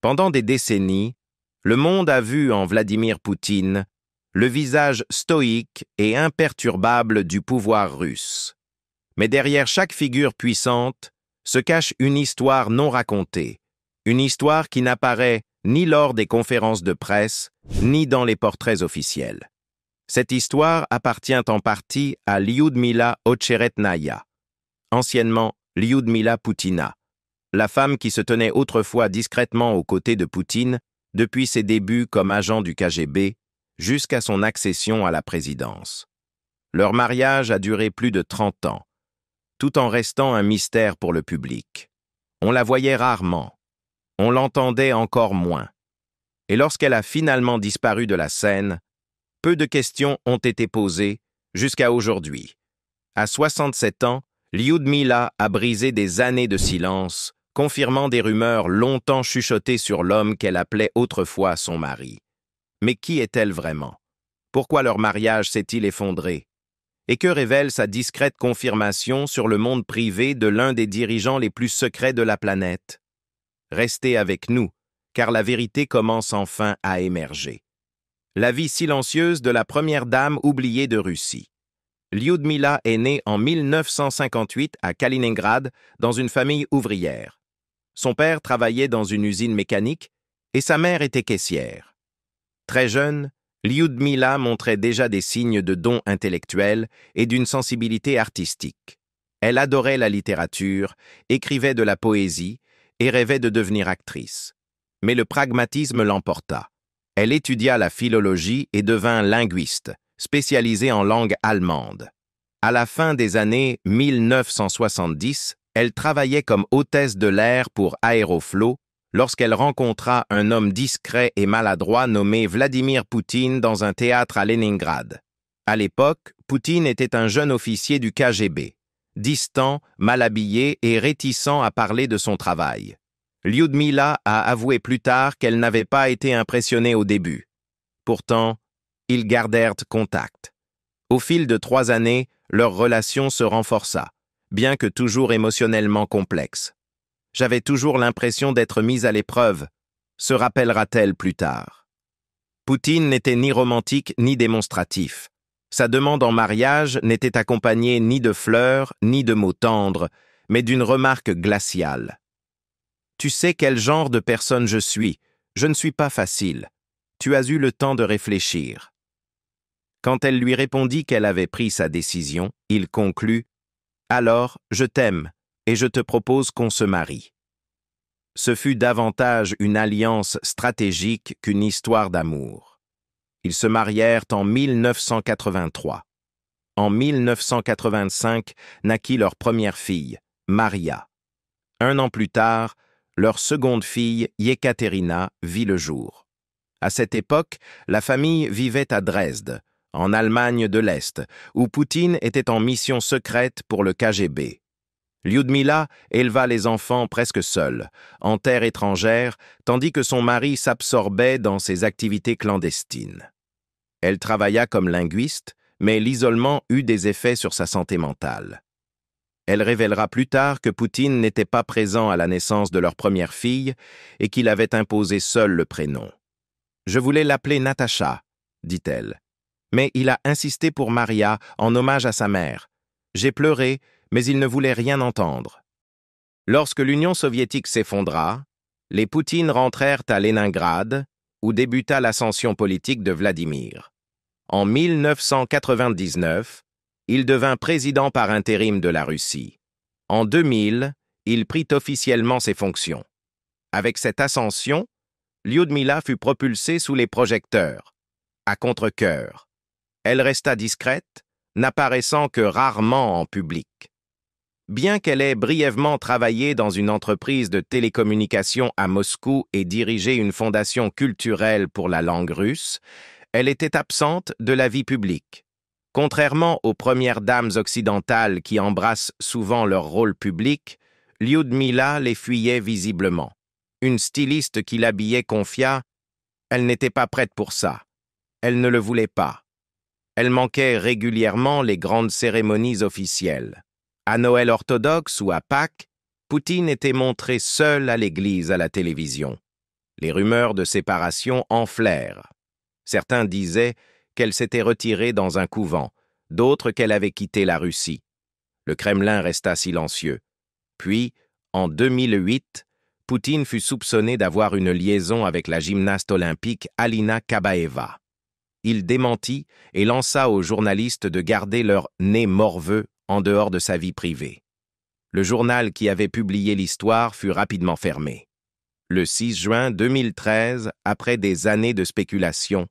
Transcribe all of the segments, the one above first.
Pendant des décennies, le monde a vu en Vladimir Poutine le visage stoïque et imperturbable du pouvoir russe. Mais derrière chaque figure puissante se cache une histoire non racontée, une histoire qui n'apparaît ni lors des conférences de presse, ni dans les portraits officiels. Cette histoire appartient en partie à Lyudmila Ocheretnaya, anciennement Lyudmila Poutina, la femme qui se tenait autrefois discrètement aux côtés de Poutine depuis ses débuts comme agent du KGB jusqu'à son accession à la présidence. Leur mariage a duré plus de 30 ans, tout en restant un mystère pour le public. On la voyait rarement, on l'entendait encore moins. Et lorsqu'elle a finalement disparu de la scène, peu de questions ont été posées jusqu'à aujourd'hui. À 67 ans, Lyudmila a brisé des années de silence, confirmant des rumeurs longtemps chuchotées sur l'homme qu'elle appelait autrefois son mari. Mais qui est-elle vraiment? Pourquoi leur mariage s'est-il effondré? Et que révèle sa discrète confirmation sur le monde privé de l'un des dirigeants les plus secrets de la planète? Restez avec nous, car la vérité commence enfin à émerger. La vie silencieuse de la première dame oubliée de Russie. Lyudmila est née en 1958 à Kaliningrad dans une famille ouvrière. Son père travaillait dans une usine mécanique et sa mère était caissière. Très jeune, Lyudmila montrait déjà des signes de dons intellectuels et d'une sensibilité artistique. Elle adorait la littérature, écrivait de la poésie et rêvait de devenir actrice. Mais le pragmatisme l'emporta. Elle étudia la philologie et devint linguiste, spécialisée en langue allemande. À la fin des années 1970, elle travaillait comme hôtesse de l'air pour Aeroflot lorsqu'elle rencontra un homme discret et maladroit nommé Vladimir Poutine dans un théâtre à Leningrad. À l'époque, Poutine était un jeune officier du KGB, distant, mal habillé et réticent à parler de son travail. Lyudmila a avoué plus tard qu'elle n'avait pas été impressionnée au début. Pourtant, ils gardèrent contact. Au fil de 3 années, leur relation se renforça, bien que toujours émotionnellement complexe. J'avais toujours l'impression d'être mise à l'épreuve, se rappellera-t-elle plus tard. Poutine n'était ni romantique ni démonstratif. Sa demande en mariage n'était accompagnée ni de fleurs, ni de mots tendres, mais d'une remarque glaciale. « Tu sais quel genre de personne je ne suis pas facile. Tu as eu le temps de réfléchir. » Quand elle lui répondit qu'elle avait pris sa décision, il conclut « Alors, je t'aime. Et je te propose qu'on se marie. » Ce fut davantage une alliance stratégique qu'une histoire d'amour. Ils se marièrent en 1983. En 1985 naquit leur première fille, Maria. 1 an plus tard, leur seconde fille, Yekaterina, vit le jour. À cette époque, la famille vivait à Dresde, en Allemagne de l'Est, où Poutine était en mission secrète pour le KGB. Lyudmila éleva les enfants presque seule, en terre étrangère, tandis que son mari s'absorbait dans ses activités clandestines. Elle travailla comme linguiste, mais l'isolement eut des effets sur sa santé mentale. Elle révélera plus tard que Poutine n'était pas présent à la naissance de leur première fille et qu'il avait imposé seul le prénom. « Je voulais l'appeler Natacha », dit-elle. Mais il a insisté pour Maria en hommage à sa mère. J'ai pleuré, mais il ne voulait rien entendre. Lorsque l'Union soviétique s'effondra, les Poutines rentrèrent à Leningrad, où débuta l'ascension politique de Vladimir. En 1999, il devint président par intérim de la Russie. En 2000, il prit officiellement ses fonctions. Avec cette ascension, Lyudmila fut propulsée sous les projecteurs, à contre-cœur. Elle resta discrète, n'apparaissant que rarement en public. Bien qu'elle ait brièvement travaillé dans une entreprise de télécommunications à Moscou et dirigé une fondation culturelle pour la langue russe, elle était absente de la vie publique. Contrairement aux premières dames occidentales qui embrassent souvent leur rôle public, Lyudmila les fuyait visiblement. Une styliste qui l'habillait confia « Elle n'était pas prête pour ça. Elle ne le voulait pas. » Elle manquait régulièrement les grandes cérémonies officielles. À Noël orthodoxe ou à Pâques, Poutine était montré seul à l'église à la télévision. Les rumeurs de séparation enflèrent. Certains disaient qu'elle s'était retirée dans un couvent, d'autres qu'elle avait quitté la Russie. Le Kremlin resta silencieux. Puis, en 2008, Poutine fut soupçonné d'avoir une liaison avec la gymnaste olympique Alina Kabaeva. Il démentit et lança aux journalistes de garder leur nez morveux en dehors de sa vie privée. Le journal qui avait publié l'histoire fut rapidement fermé. Le 6 juin 2013, après des années de spéculation,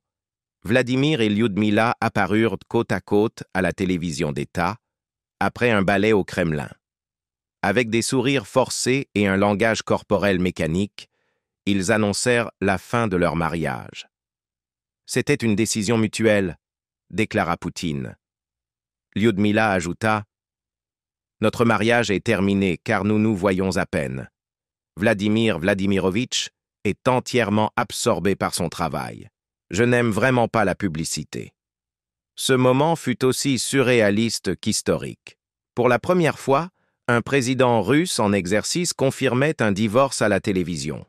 Vladimir et Lyudmila apparurent côte à côte à la télévision d'État, après un ballet au Kremlin. Avec des sourires forcés et un langage corporel mécanique, ils annoncèrent la fin de leur mariage. C'était une décision mutuelle, déclara Poutine. Lyudmila ajouta « Notre mariage est terminé car nous nous voyons à peine. Vladimir Vladimirovitch est entièrement absorbé par son travail. Je n'aime vraiment pas la publicité. » Ce moment fut aussi surréaliste qu'historique. Pour la première fois, un président russe en exercice confirmait un divorce à la télévision.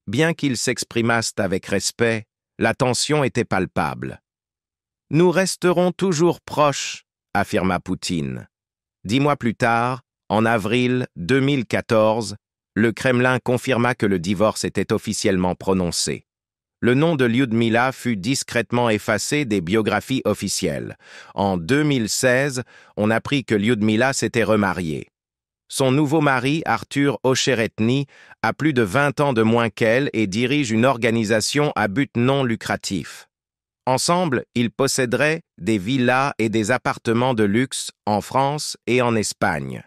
Bien qu'ils s'exprimassent avec respect, la tension était palpable. « Nous resterons toujours proches », affirma Poutine. 10 mois plus tard, en avril 2014, le Kremlin confirma que le divorce était officiellement prononcé. Le nom de Lyudmila fut discrètement effacé des biographies officielles. En 2016, on apprit que Lyudmila s'était remariée. Son nouveau mari, Arthur Ocheretny, a plus de 20 ans de moins qu'elle et dirige une organisation à but non lucratif. Ensemble, ils posséderaient des villas et des appartements de luxe en France et en Espagne.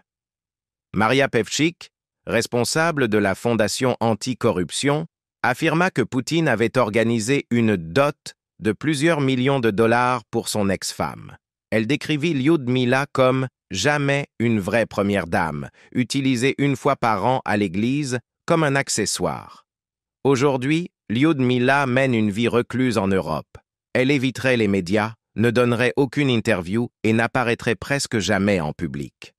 Maria Pevchik, responsable de la Fondation anti-corruption, affirma que Poutine avait organisé une dot de plusieurs millions de dollars pour son ex-femme. Elle décrivit Lyudmila comme « jamais une vraie première dame, utilisée une fois par an à l'église comme un accessoire ». Aujourd'hui, Lyudmila mène une vie recluse en Europe. Elle éviterait les médias, ne donnerait aucune interview et n'apparaîtrait presque jamais en public.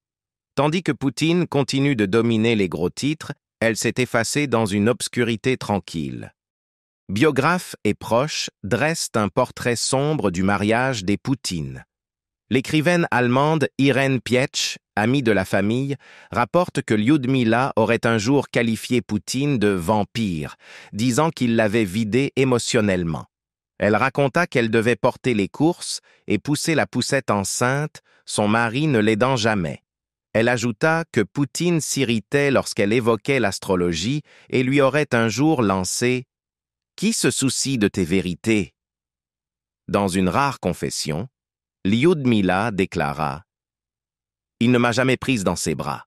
Tandis que Poutine continue de dominer les gros titres, elle s'est effacée dans une obscurité tranquille. Biographes et proches dressent un portrait sombre du mariage des Poutines. L'écrivaine allemande Irène Pietsch, amie de la famille, rapporte que Lyudmila aurait un jour qualifié Poutine de vampire, disant qu'il l'avait vidé émotionnellement. Elle raconta qu'elle devait porter les courses et pousser la poussette enceinte, son mari ne l'aidant jamais. Elle ajouta que Poutine s'irritait lorsqu'elle évoquait l'astrologie et lui aurait un jour lancé « Qui se soucie de tes vérités ?» Dans une rare confession, Lyudmila déclara « Il ne m'a jamais prise dans ses bras. »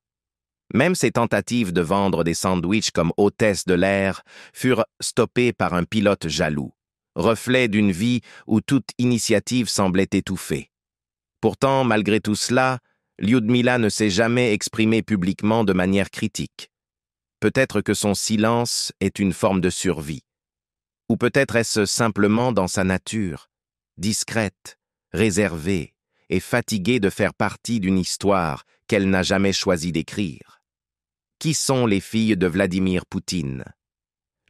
Même ses tentatives de vendre des sandwichs comme hôtesse de l'air furent stoppées par un pilote jaloux, reflet d'une vie où toute initiative semblait étouffée. Pourtant, malgré tout cela, Lyudmila ne s'est jamais exprimée publiquement de manière critique. Peut-être que son silence est une forme de survie. Ou peut-être est-ce simplement dans sa nature, discrète, réservée et fatiguée de faire partie d'une histoire qu'elle n'a jamais choisi d'écrire. Qui sont les filles de Vladimir Poutine?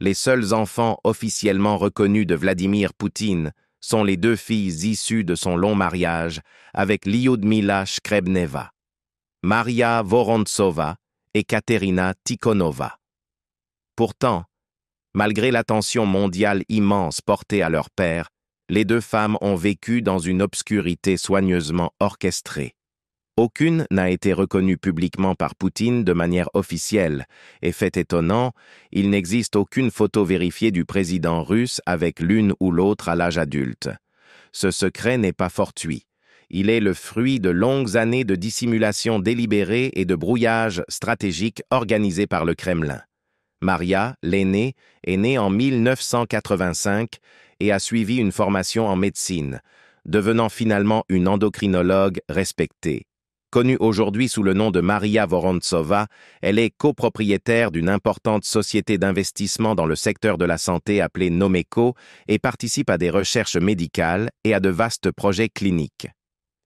Les seuls enfants officiellement reconnus de Vladimir Poutine sont les 2 filles issues de son long mariage avec Lyudmila Shkrebneva, Maria Vorontsova et Katerina Tikhonova. Pourtant, malgré l'attention mondiale immense portée à leur père, les 2 femmes ont vécu dans une obscurité soigneusement orchestrée. Aucune n'a été reconnue publiquement par Poutine de manière officielle, et fait étonnant, il n'existe aucune photo vérifiée du président russe avec l'une ou l'autre à l'âge adulte. Ce secret n'est pas fortuit. Il est le fruit de longues années de dissimulation délibérée et de brouillage stratégique organisé par le Kremlin. Maria, l'aînée, est née en 1985 et a suivi une formation en médecine, devenant finalement une endocrinologue respectée. Connue aujourd'hui sous le nom de Maria Vorontsova, elle est copropriétaire d'une importante société d'investissement dans le secteur de la santé appelée Nomeco et participe à des recherches médicales et à de vastes projets cliniques.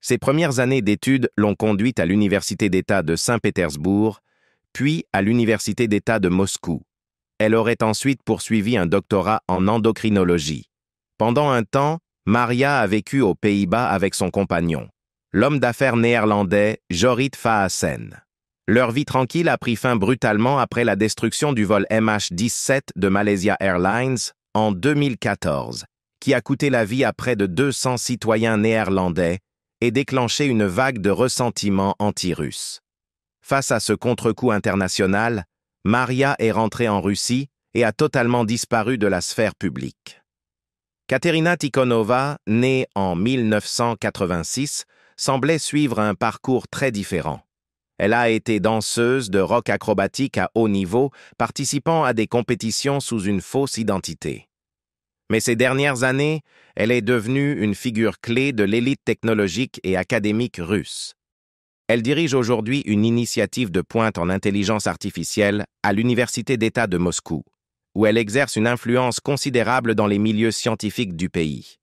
Ses premières années d'études l'ont conduite à l'Université d'État de Saint-Pétersbourg, puis à l'Université d'État de Moscou. elle aurait ensuite poursuivi un doctorat en endocrinologie. Pendant un temps, Maria a vécu aux Pays-Bas avec son compagnon, l'homme d'affaires néerlandais Jorrit Faassen. Leur vie tranquille a pris fin brutalement après la destruction du vol MH17 de Malaysia Airlines en 2014, qui a coûté la vie à près de 200 citoyens néerlandais et déclenché une vague de ressentiment anti-russe. Face à ce contre-coup international, Maria est rentrée en Russie et a totalement disparu de la sphère publique. Katerina Tikhonova, née en 1986, semblait suivre un parcours très différent. Elle a été danseuse de rock acrobatique à haut niveau, participant à des compétitions sous une fausse identité. Mais ces dernières années, elle est devenue une figure clé de l'élite technologique et académique russe. Elle dirige aujourd'hui une initiative de pointe en intelligence artificielle à l'Université d'État de Moscou, où elle exerce une influence considérable dans les milieux scientifiques du pays.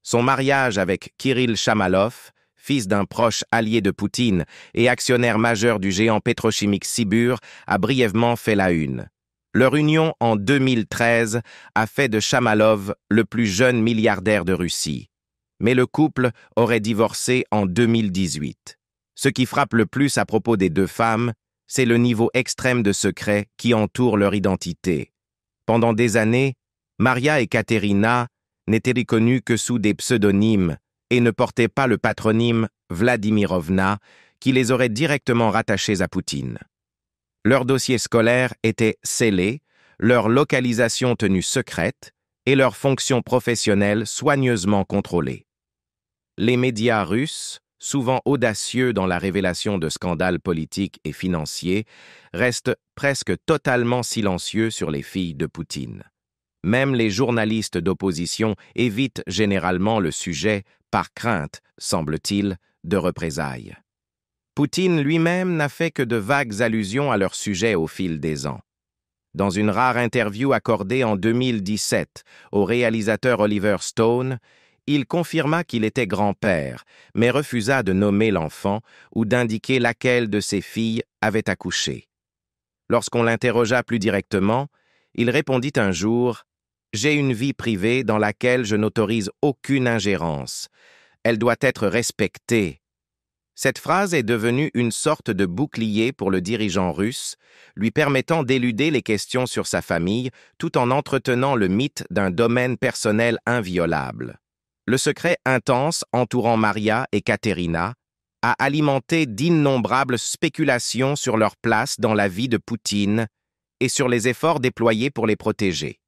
Son mariage avec Kirill Shamalov, fils d'un proche allié de Poutine et actionnaire majeur du géant pétrochimique Sibur, a brièvement fait la une. Leur union en 2013 a fait de Shamalov le plus jeune milliardaire de Russie. Mais le couple aurait divorcé en 2018. Ce qui frappe le plus à propos des deux femmes, c'est le niveau extrême de secret qui entoure leur identité. Pendant des années, Maria et Katerina n'étaient reconnues que sous des pseudonymes et ne portaient pas le patronyme Vladimirovna qui les aurait directement rattachées à Poutine. Leur dossier scolaire était scellé, leur localisation tenue secrète et leurs fonctions professionnelles soigneusement contrôlées. Les médias russes, souvent audacieux dans la révélation de scandales politiques et financiers, restent presque totalement silencieux sur les filles de Poutine. Même les journalistes d'opposition évitent généralement le sujet par crainte, semble-t-il, de représailles. Poutine lui-même n'a fait que de vagues allusions à leur sujet au fil des ans. Dans une rare interview accordée en 2017 au réalisateur Oliver Stone, il confirma qu'il était grand-père, mais refusa de nommer l'enfant ou d'indiquer laquelle de ses filles avait accouché. Lorsqu'on l'interrogea plus directement, il répondit un jour « J'ai une vie privée dans laquelle je n'autorise aucune ingérence. Elle doit être respectée. » Cette phrase est devenue une sorte de bouclier pour le dirigeant russe, lui permettant d'éluder les questions sur sa famille tout en entretenant le mythe d'un domaine personnel inviolable. Le secret intense entourant Maria et Katerina a alimenté d'innombrables spéculations sur leur place dans la vie de Poutine et sur les efforts déployés pour les protéger.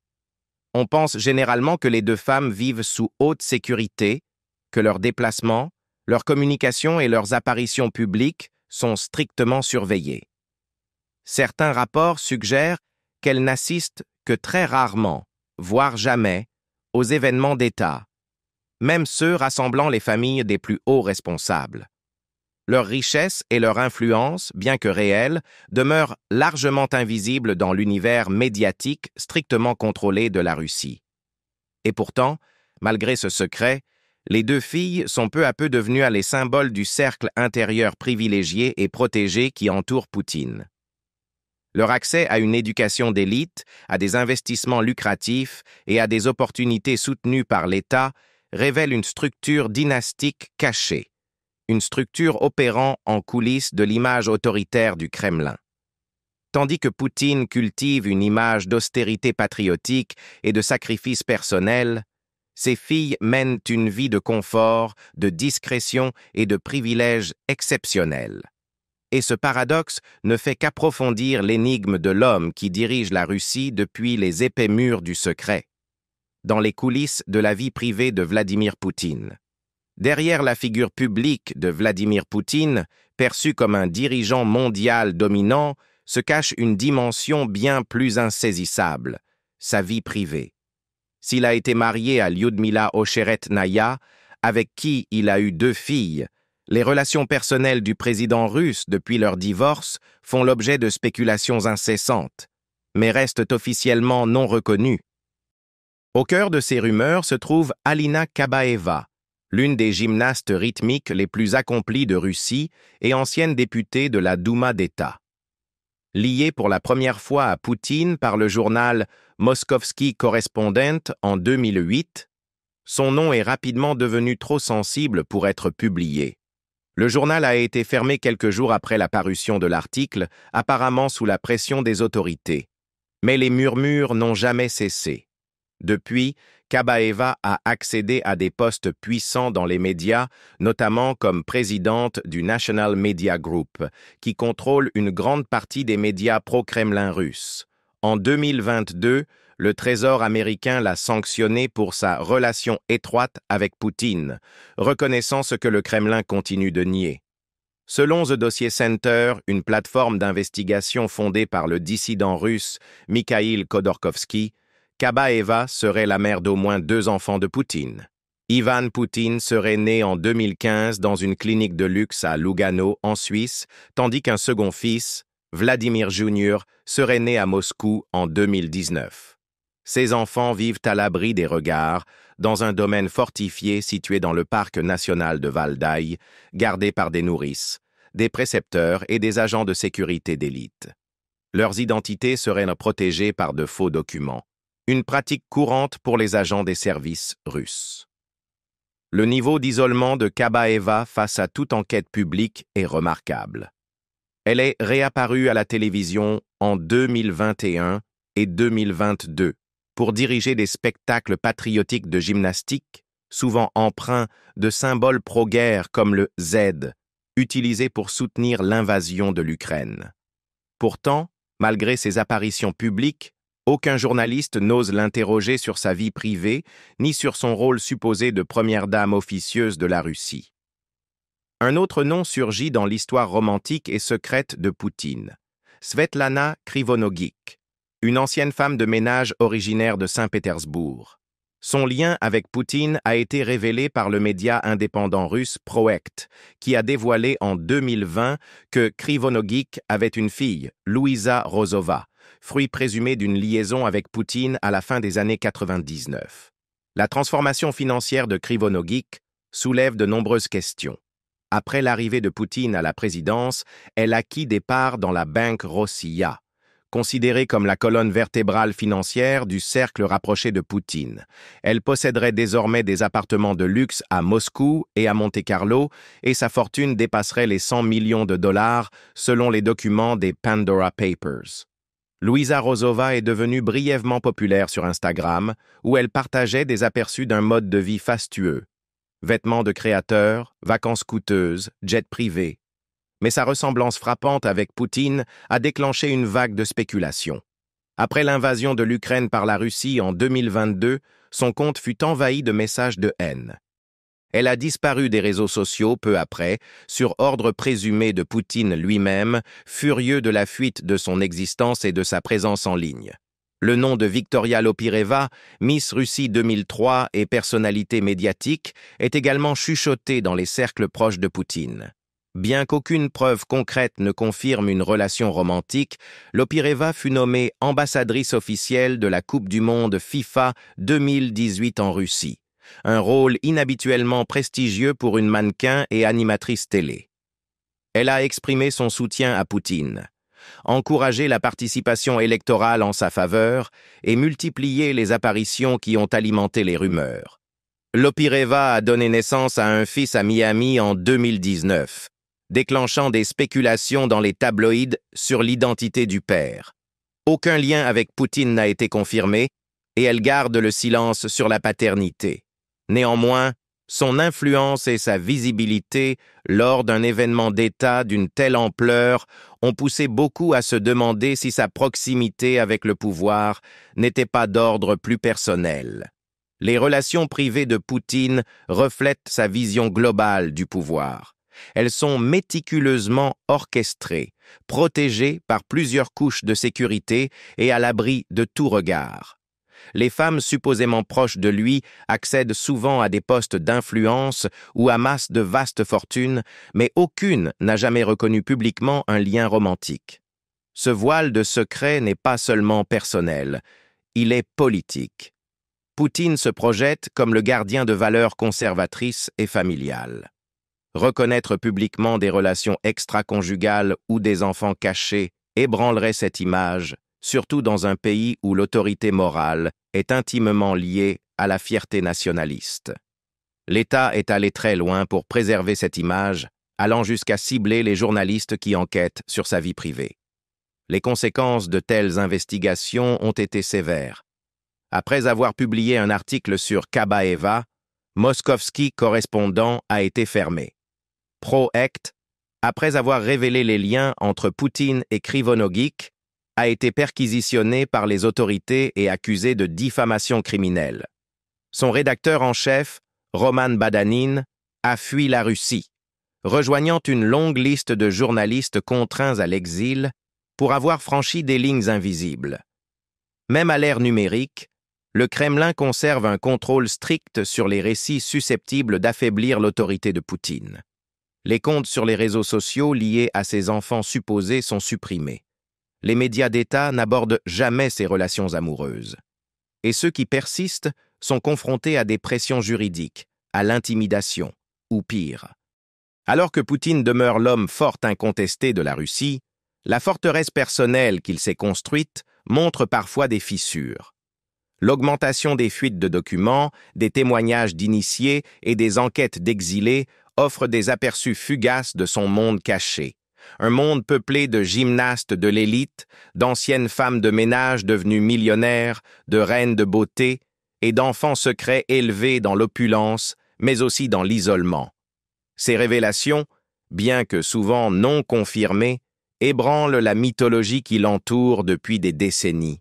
On pense généralement que les deux femmes vivent sous haute sécurité, que leurs déplacements, leurs communications et leurs apparitions publiques sont strictement surveillées. Certains rapports suggèrent qu'elles n'assistent que très rarement, voire jamais, aux événements d'État, même ceux rassemblant les familles des plus hauts responsables. Leur richesse et leur influence, bien que réelles, demeurent largement invisibles dans l'univers médiatique strictement contrôlé de la Russie. Et pourtant, malgré ce secret, les deux filles sont peu à peu devenues les symboles du cercle intérieur privilégié et protégé qui entoure Poutine. Leur accès à une éducation d'élite, à des investissements lucratifs et à des opportunités soutenues par l'État révèle une structure dynastique cachée, une structure opérant en coulisses de l'image autoritaire du Kremlin. Tandis que Poutine cultive une image d'austérité patriotique et de sacrifice personnel, ces filles mènent une vie de confort, de discrétion et de privilèges exceptionnels. Et ce paradoxe ne fait qu'approfondir l'énigme de l'homme qui dirige la Russie depuis les épais murs du secret, dans les coulisses de la vie privée de Vladimir Poutine. Derrière la figure publique de Vladimir Poutine, perçu comme un dirigeant mondial dominant, se cache une dimension bien plus insaisissable, sa vie privée. S'il a été marié à Lyudmila Ocheretnaya, avec qui il a eu 2 filles, les relations personnelles du président russe depuis leur divorce font l'objet de spéculations incessantes, mais restent officiellement non reconnues. Au cœur de ces rumeurs se trouve Alina Kabaeva, l'une des gymnastes rythmiques les plus accomplies de Russie et ancienne députée de la Douma d'État. Lié pour la première fois à Poutine par le journal Moskovski Correspondent en 2008, son nom est rapidement devenu trop sensible pour être publié. Le journal a été fermé quelques jours après la parution de l'article, apparemment sous la pression des autorités. Mais les murmures n'ont jamais cessé. Depuis, Kabaeva a accédé à des postes puissants dans les médias, notamment comme présidente du National Media Group, qui contrôle une grande partie des médias pro-Kremlin russes. En 2022, le Trésor américain l'a sanctionné pour sa relation étroite avec Poutine, reconnaissant ce que le Kremlin continue de nier. Selon The Dossier Center, une plateforme d'investigation fondée par le dissident russe Mikhail Khodorkovsky, Kabaeva serait la mère d'au moins 2 enfants de Poutine. Ivan Poutine serait né en 2015 dans une clinique de luxe à Lugano, en Suisse, tandis qu'un second fils, Vladimir Jr., serait né à Moscou en 2019. Ces enfants vivent à l'abri des regards, dans un domaine fortifié situé dans le parc national de Valdai, gardé par des nourrices, des précepteurs et des agents de sécurité d'élite. Leurs identités seraient protégées par de faux documents, une pratique courante pour les agents des services russes. Le niveau d'isolement de Kabaeva face à toute enquête publique est remarquable. Elle est réapparue à la télévision en 2021 et 2022 pour diriger des spectacles patriotiques de gymnastique, souvent empreints de symboles pro-guerre comme le Z, utilisé pour soutenir l'invasion de l'Ukraine. Pourtant, malgré ses apparitions publiques, aucun journaliste n'ose l'interroger sur sa vie privée, ni sur son rôle supposé de première dame officieuse de la Russie. Un autre nom surgit dans l'histoire romantique et secrète de Poutine, Svetlana Krivonogik, une ancienne femme de ménage originaire de Saint-Pétersbourg. Son lien avec Poutine a été révélé par le média indépendant russe Proekt, qui a dévoilé en 2020 que Krivonogik avait une fille, Louisa Rozova, fruit présumé d'une liaison avec Poutine à la fin des années 99. La transformation financière de Krivonogik soulève de nombreuses questions. Après l'arrivée de Poutine à la présidence, elle acquit des parts dans la Banque Rossiya, considérée comme la colonne vertébrale financière du cercle rapproché de Poutine. Elle posséderait désormais des appartements de luxe à Moscou et à Monte-Carlo, et sa fortune dépasserait les 100 millions de dollars selon les documents des Pandora Papers. Louisa Rozova est devenue brièvement populaire sur Instagram, où elle partageait des aperçus d'un mode de vie fastueux. Vêtements de créateurs, vacances coûteuses, jets privés. Mais sa ressemblance frappante avec Poutine a déclenché une vague de spéculation. Après l'invasion de l'Ukraine par la Russie en 2022, son compte fut envahi de messages de haine. Elle a disparu des réseaux sociaux peu après, sur ordre présumé de Poutine lui-même, furieux de la fuite de son existence et de sa présence en ligne. Le nom de Victoria Lopireva, Miss Russie 2003 et personnalité médiatique, est également chuchoté dans les cercles proches de Poutine. Bien qu'aucune preuve concrète ne confirme une relation romantique, Lopireva fut nommée ambassadrice officielle de la Coupe du Monde FIFA 2018 en Russie. Un rôle inhabituellement prestigieux pour une mannequin et animatrice télé. Elle a exprimé son soutien à Poutine, encouragé la participation électorale en sa faveur et multiplié les apparitions qui ont alimenté les rumeurs. Lopireva a donné naissance à un fils à Miami en 2019, déclenchant des spéculations dans les tabloïds sur l'identité du père. Aucun lien avec Poutine n'a été confirmé et elle garde le silence sur la paternité. Néanmoins, son influence et sa visibilité lors d'un événement d'État d'une telle ampleur ont poussé beaucoup à se demander si sa proximité avec le pouvoir n'était pas d'ordre plus personnel. Les relations privées de Poutine reflètent sa vision globale du pouvoir. Elles sont méticuleusement orchestrées, protégées par plusieurs couches de sécurité et à l'abri de tout regard. Les femmes supposément proches de lui accèdent souvent à des postes d'influence ou amassent de vastes fortunes, mais aucune n'a jamais reconnu publiquement un lien romantique. Ce voile de secret n'est pas seulement personnel, il est politique. Poutine se projette comme le gardien de valeurs conservatrices et familiales. Reconnaître publiquement des relations extra-conjugales ou des enfants cachés ébranlerait cette image, surtout dans un pays où l'autorité morale est intimement liée à la fierté nationaliste. L'État est allé très loin pour préserver cette image, allant jusqu'à cibler les journalistes qui enquêtent sur sa vie privée. Les conséquences de telles investigations ont été sévères. Après avoir publié un article sur Kabaeva, Moskovski correspondant a été fermé. Proect, après avoir révélé les liens entre Poutine et Krivonogik, a été perquisitionné par les autorités et accusé de diffamation criminelle. Son rédacteur en chef, Roman Badanin, a fui la Russie, rejoignant une longue liste de journalistes contraints à l'exil pour avoir franchi des lignes invisibles. Même à l'ère numérique, le Kremlin conserve un contrôle strict sur les récits susceptibles d'affaiblir l'autorité de Poutine. Les comptes sur les réseaux sociaux liés à ses enfants supposés sont supprimés. Les médias d'État n'abordent jamais ces relations amoureuses. Et ceux qui persistent sont confrontés à des pressions juridiques, à l'intimidation, ou pire. Alors que Poutine demeure l'homme fort incontesté de la Russie, la forteresse personnelle qu'il s'est construite montre parfois des fissures. L'augmentation des fuites de documents, des témoignages d'initiés et des enquêtes d'exilés offre des aperçus fugaces de son monde caché. Un monde peuplé de gymnastes de l'élite, d'anciennes femmes de ménage devenues millionnaires, de reines de beauté et d'enfants secrets élevés dans l'opulence, mais aussi dans l'isolement. Ces révélations, bien que souvent non confirmées, ébranlent la mythologie qui l'entoure depuis des décennies.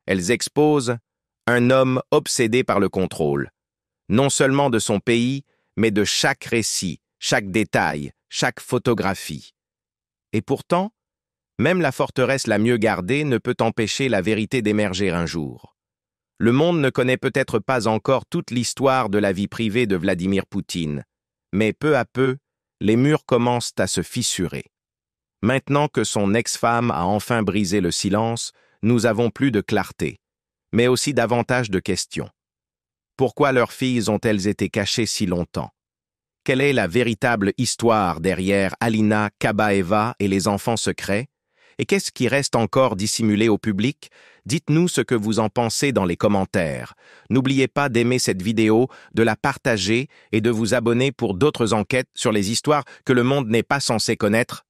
Elles exposent un homme obsédé par le contrôle, non seulement de son pays, mais de chaque récit, chaque détail, chaque photographie. Et pourtant, même la forteresse la mieux gardée ne peut empêcher la vérité d'émerger un jour. Le monde ne connaît peut-être pas encore toute l'histoire de la vie privée de Vladimir Poutine, mais peu à peu, les murs commencent à se fissurer. Maintenant que son ex-femme a enfin brisé le silence, nous avons plus de clarté, mais aussi davantage de questions. Pourquoi leurs filles ont-elles été cachées si longtemps? Quelle est la véritable histoire derrière Alina Kabaeva et les enfants secrets? Et qu'est-ce qui reste encore dissimulé au public? Dites-nous ce que vous en pensez dans les commentaires. N'oubliez pas d'aimer cette vidéo, de la partager et de vous abonner pour d'autres enquêtes sur les histoires que le monde n'est pas censé connaître.